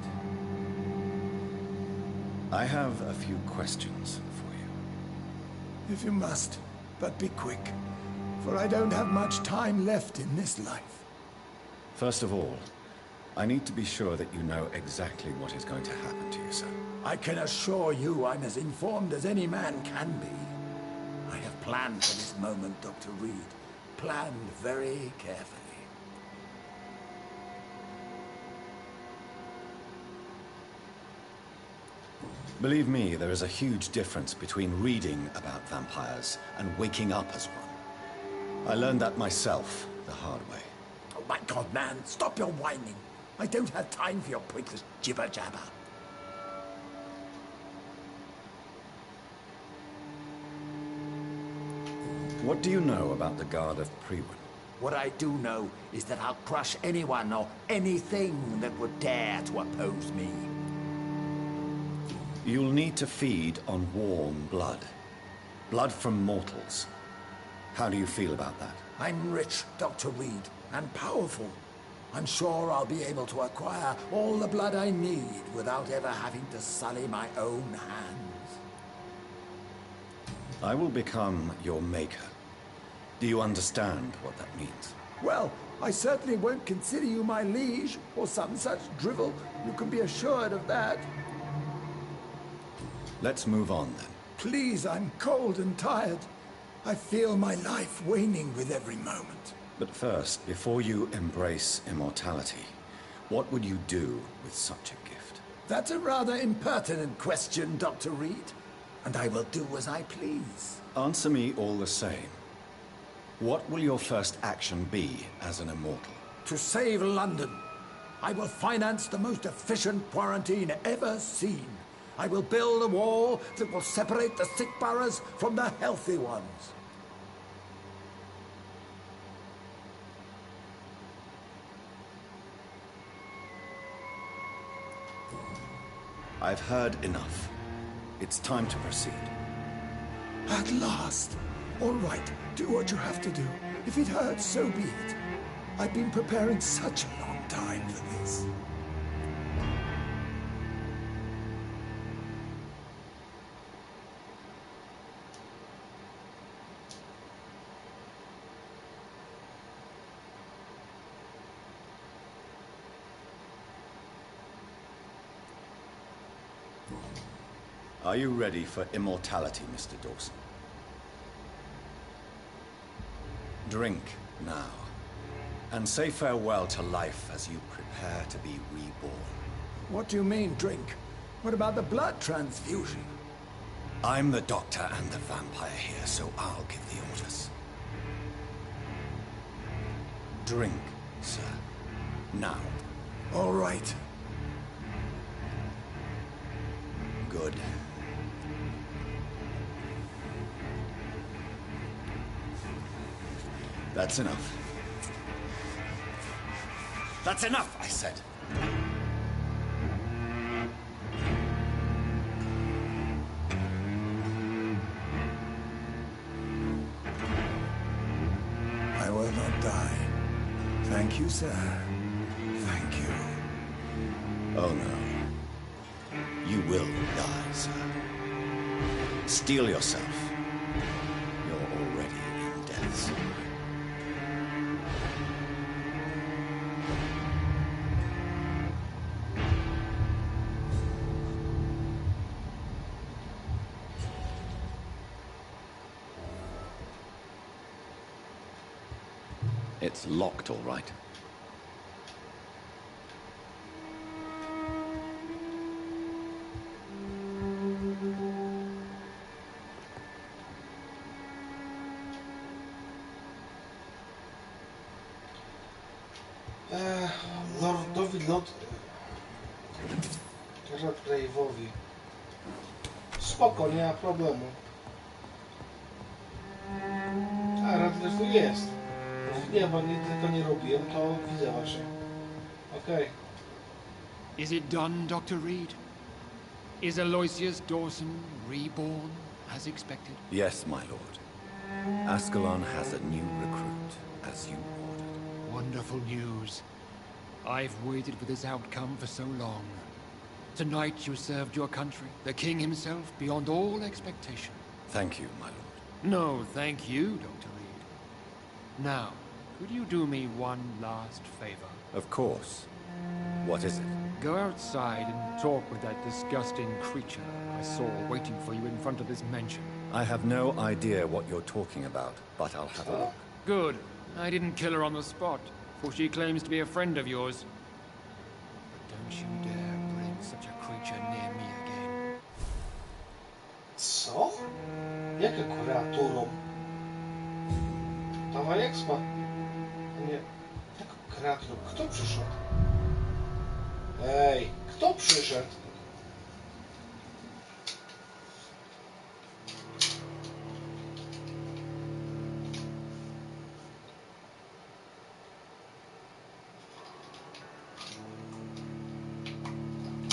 I have a few questions for you. If you must, but be quick, for I don't have much time left in this life. First of all, I need to be sure that you know exactly what is going to happen to you, sir. I can assure you I'm as informed as any man can be. I have planned for this moment, Dr. Reed. Planned very carefully. Believe me, there is a huge difference between reading about vampires and waking up as one. I learned that myself the hard way. Oh my God, man, stop your whining. I don't have time for your pointless jibber-jabber. What do you know about the Guard of Priwen? What I do know is that I'll crush anyone or anything that would dare to oppose me. You'll need to feed on warm blood. Blood from mortals. How do you feel about that? I'm rich, Dr. Reed, and powerful. I'm sure I'll be able to acquire all the blood I need without ever having to sully my own hands. I will become your maker. Do you understand what that means? Well, I certainly won't consider you my liege, or some such drivel. You can be assured of that. Let's move on then. Please, I'm cold and tired. I feel my life waning with every moment. But first, before you embrace immortality, what would you do with such a gift? That's a rather impertinent question, Dr. Reed. And I will do as I please. Answer me all the same. What will your first action be as an immortal? To save London, I will finance the most efficient quarantine ever seen. I will build a wall that will separate the sick boroughs from the healthy ones. I've heard enough. It's time to proceed. At last. All right, do what you have to do. If it hurts, so be it. I've been preparing such a long time for this. Are you ready for immortality, Mr. Dawson? Drink now, and say farewell to life as you prepare to be reborn. What do you mean, drink? What about the blood transfusion? I'm the doctor and the vampire here, so I'll give the orders. Drink, sir. Now. All right. Good. That's enough. That's enough, I said. I will not die. Thank you, sir. Thank you. Oh no. You will die, sir. Steel yourself. You're already in death's door. It's locked, all right. Lordowi Redgrave'owi. Spoko, nie ma problemu. A Redgrave tu jest. Nie, bo tego nie robiłem, to widzę właśnie. Okej. Is it done, Dr. Reed? Is Aloysius Dawson reborn, as expected? Yes, my lord. Ascalon has a new recruit, as you ordered. Wonderful news. I've waited for this outcome for so long. Tonight you served your country, the king himself, beyond all expectation. Thank you, my lord. No, thank you, Dr. Reed. Now, could you do me one last favor? Of course. What is it? Go outside and talk with that disgusting creature I saw waiting for you in front of this mansion. I have no idea what you're talking about, but I'll have a look. Good. I didn't kill her on the spot, for she claims to be a friend of yours. But don't you dare bring such a creature near me again. Co? Jaką kreaturą? Dawaj expa. Nie. Jaką kreaturą? Kto przyszedł? Ej, kto przyszedł?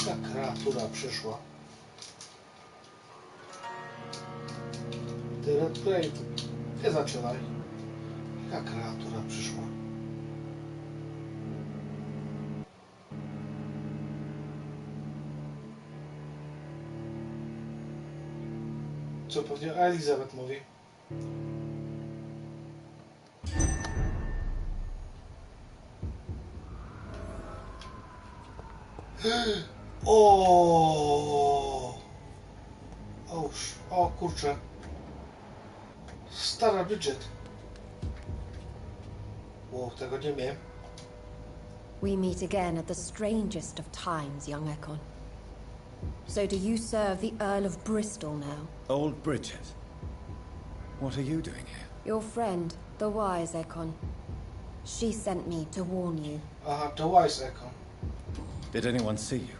Jaka kreatura przyszła? Ty Redgrave, ty zaczynaj. Jaka kreatura przyszła? Co pewnie Elizabeth mówi. O kurczę. Stara Bridget. Wow, tego nie miałem. We meet again at the strangest of times, young Ekon. So do you serve the Earl of Bristol now? Old Bridget. What are you doing here? Your friend, the wise Ekon. She sent me to warn you. Aha, the wise Ekon. Did anyone see you?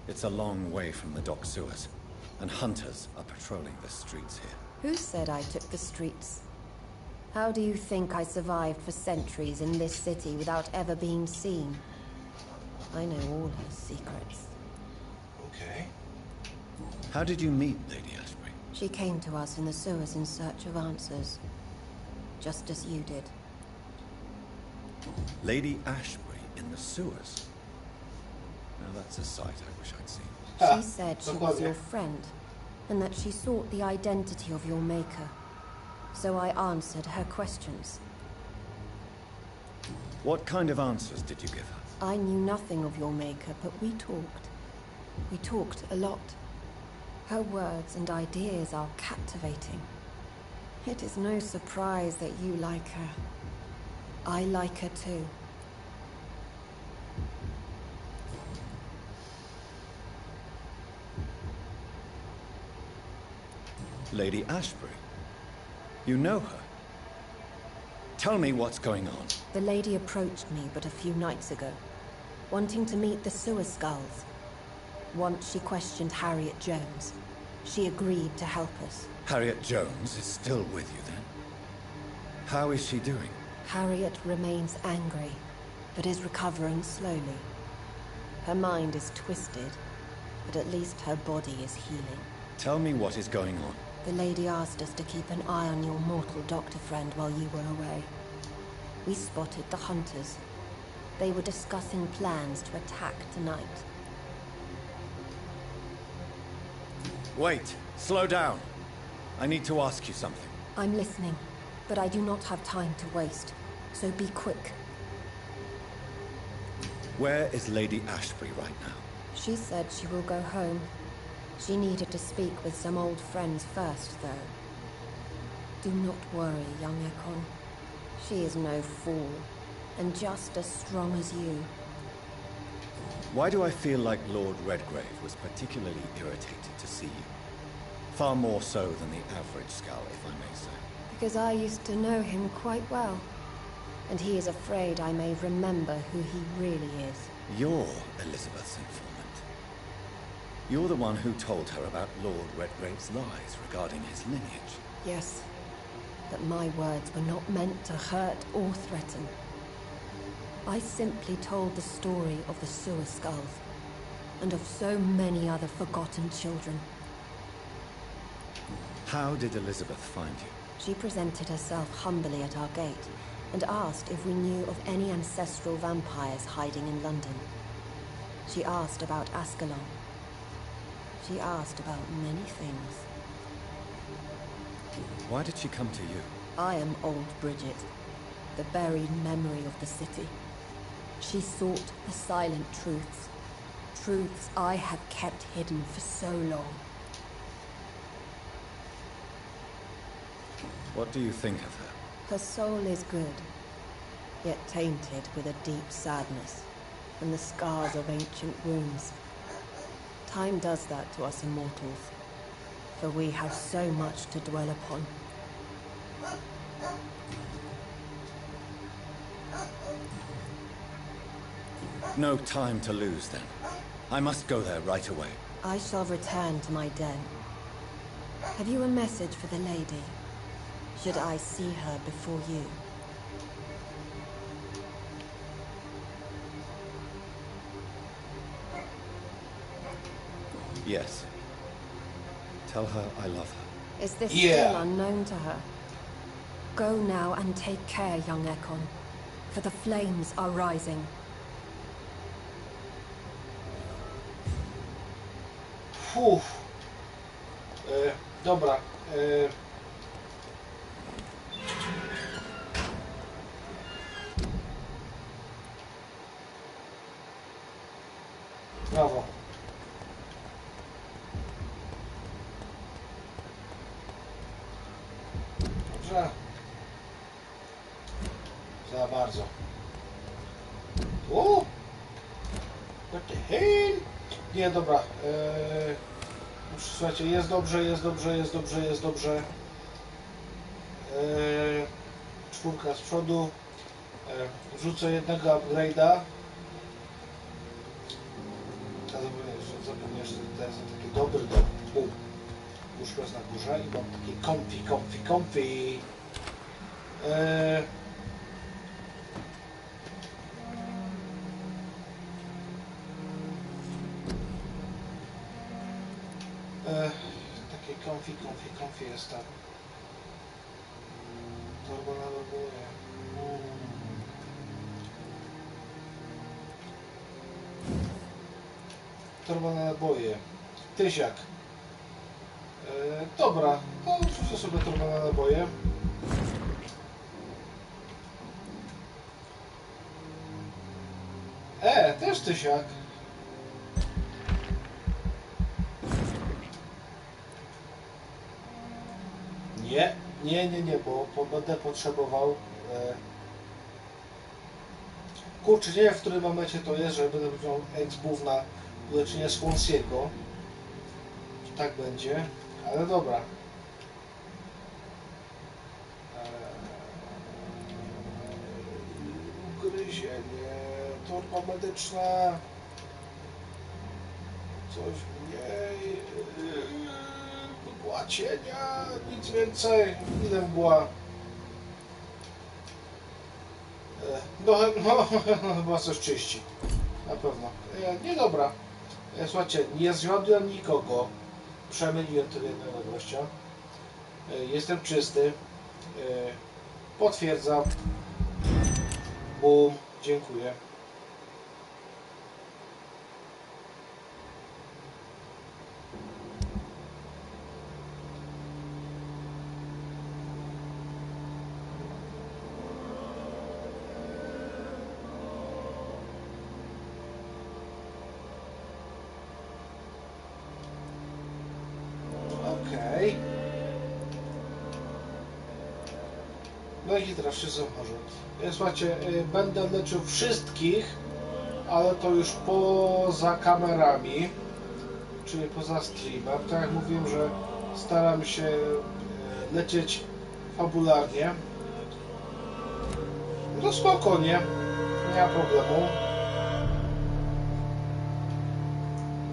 It's a long way from the dock sewers, and hunters are patrolling the streets here. Who said I took the streets? How do you think I survived for centuries in this city without ever being seen? I know all her secrets. Okay. How did you meet Lady Ashbury? She came to us in the sewers in search of answers. Just as you did. Lady Ashbury in the sewers? Now that's a sight I wish I'd seen. She said she was your friend, and that she sought the identity of your maker. So I answered her questions. What kind of answers did you give her? I knew nothing of your maker, but we talked. We talked a lot. Her words and ideas are captivating. It is no surprise that you like her. I like her too. Lady Ashbury? You know her? Tell me what's going on. The lady approached me but a few nights ago, wanting to meet the sewer skulls. Once she questioned Harriet Jones. She agreed to help us. Harriet Jones is still with you then? How is she doing? Harriet remains angry, but is recovering slowly. Her mind is twisted, but at least her body is healing. Tell me what is going on. The lady asked us to keep an eye on your mortal doctor friend while you were away. We spotted the hunters. They were discussing plans to attack tonight. Wait, slow down. I need to ask you something. I'm listening, but I do not have time to waste, so be quick. Where is Lady Ashbury right now? She said she will go home. She needed to speak with some old friends first, though. Do not worry, young Ekon. She is no fool, and just as strong as you. Why do I feel like Lord Redgrave was particularly irritated to see you? Far more so than the average Skull, if I may say. Because I used to know him quite well. And he is afraid I may remember who he really is. You're Elizabeth's informant. You're the one who told her about Lord Redgrave's lies regarding his lineage. Yes, but my words were not meant to hurt or threaten. I simply told the story of the sewer skulls, and of so many other forgotten children. How did Elizabeth find you? She presented herself humbly at our gate, and asked if we knew of any ancestral vampires hiding in London. She asked about Ascalon. She asked about many things. Why did she come to you? I am old Bridget, the buried memory of the city. She sought the silent truths. Truths I have kept hidden for so long. What do you think of her? Her soul is good, yet tainted with a deep sadness and the scars of ancient wounds. Time does that to us immortals, for we have so much to dwell upon. No time to lose, then. I must go there right away. I shall return to my den. Have you a message for the lady? Should I see her before you? Yes. Tell her I love her. Is this still unknown to her? Go now and take care, young Ekon, for the flames are rising. Uff. Dobra. Brawo. Dobrze. Za bardzo. O! What the hell? Nie, dobra. Słuchajcie, jest dobrze, jest dobrze, jest dobrze, jest dobrze. Czwórka z przodu. Wrzucę jednego upgrade'a. Zapomniałem, że to jest taki dobry dom. Łóżko jest na górze i mam taki comfy. Takie comfy jest tam. Torba na górę. Torba na naboje. Tysiak. Dobra, to wrzucę sobie torbę na naboje. Też tysiak. Nie, bo będę potrzebował... Kurczę, nie wiem, w którym momencie to jest, że będę miał expów na leczenie Swansiego. Tak będzie, ale dobra. Ugryzienie, torba medyczna. Coś mniej. Mgła cienia, nic więcej. Ile mgła? No, chyba coś czyści. Na pewno. Nie, dobra. Słuchajcie, nie zwiodłem nikogo. Przemyliłem tego jednego gościa. Jestem czysty. Potwierdzam. Bum. Dziękuję. No i teraz wszyscy chorzy. Słuchajcie, będę leczył wszystkich, ale to już poza kamerami, czyli poza streamem. Tak jak mówiłem, że staram się lecieć fabularnie. No spokojnie, nie ma problemu.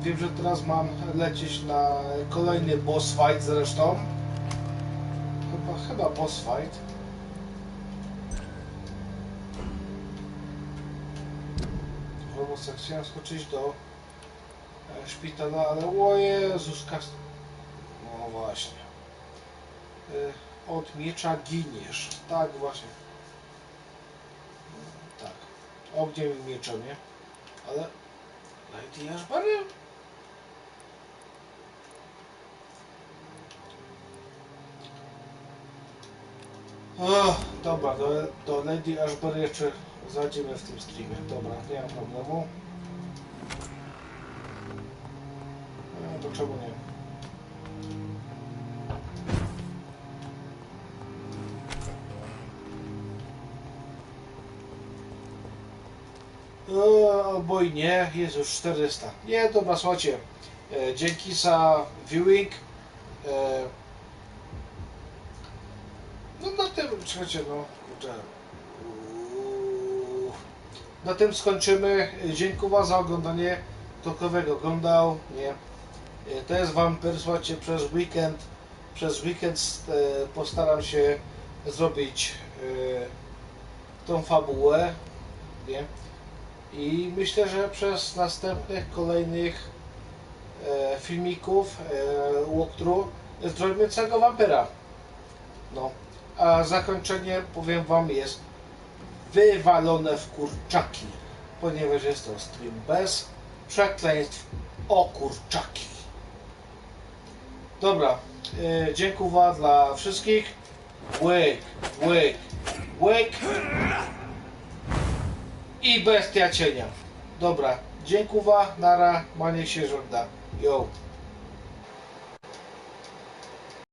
Wiem, że teraz mam lecieć na kolejny boss fight zresztą. Chyba boss fight. Chciałem skoczyć do szpitala, ale o Jezus, no właśnie. Od miecza giniesz. Tak właśnie. Tak. Ogniem i mieczem, nie? Ale... Lady Ashbury? Dobra, do Lady Ashbury jeszcze zajdziemy w tym streamie. Dobra, nie ma problemu. No to czemu nie? Albo i nie, jest już 400. Nie, dobra, słuchajcie. Dzięki za viewing. No na tym, słuchajcie, no kurczę. Na tym skończymy. Dziękuję za oglądanie. Kto oglądał, nie. To jest Vampyr, słuchajcie, przez weekend postaram się zrobić tą fabułę, nie. I myślę, że przez następnych, kolejnych filmików walkthrough zrobimy całego Vampyra. No. A zakończenie, powiem wam, jest wywalone w kurczaki, ponieważ jest to stream bez przekleństw o kurczaki. Dobra, Dziękuję dla wszystkich. Łyk, łyk, łyk. I bestia cienia. Dobra, dziękuję, nara, maniek się żąda. Yo.